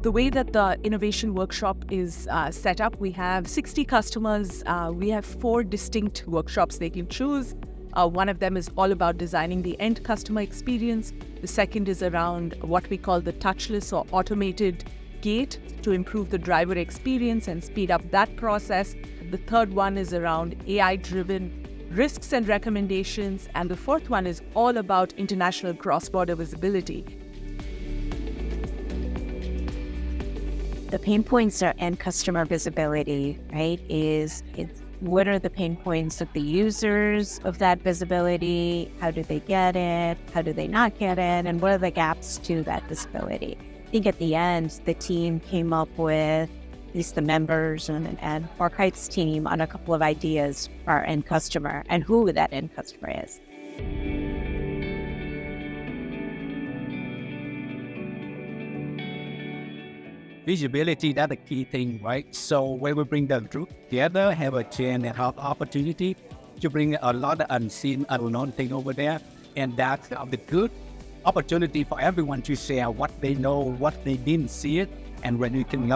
The way that the innovation workshop is set up, we have 60 customers. We have 4 distinct workshops they can choose. One of them is all about designing the end customer experience. The second is around what we call the touchless or automated gate to improve the driver experience and speed up that process. The third one is around AI-driven risks and recommendations. And the fourth one is all about international cross-border visibility. The pain points are end customer visibility, right? What are the pain points of the users of that visibility? How do they get it? How do they not get it? And what are the gaps to that visibility? I think at the end, the team came up with, at least the members and FourKites team, on a couple of ideas for our end customer and who that end customer is. Visibility, that's the key thing, right? So when we bring the group together, have a chance and have opportunity to bring a lot of unseen, unknown thing over there. And that's the good opportunity for everyone to share what they know, what they didn't see it. And when we can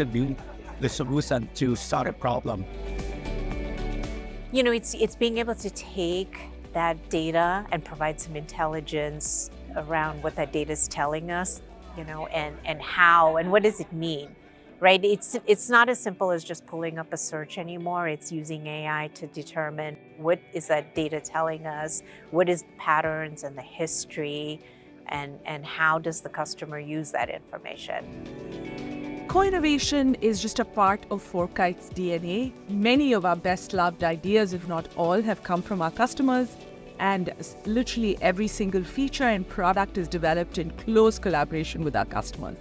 build the solution to solve a problem. You know, it's being able to take that data and provide some intelligence around what that data is telling us, you know, and how, and what does it mean, right? It's not as simple as just pulling up a search anymore. It's using AI to determine what is that data telling us, what is the patterns and the history, and how does the customer use that information. Co-innovation is just a part of FourKites' DNA. Many of our best loved ideas, if not all, have come from our customers. And literally every single feature and product is developed in close collaboration with our customers.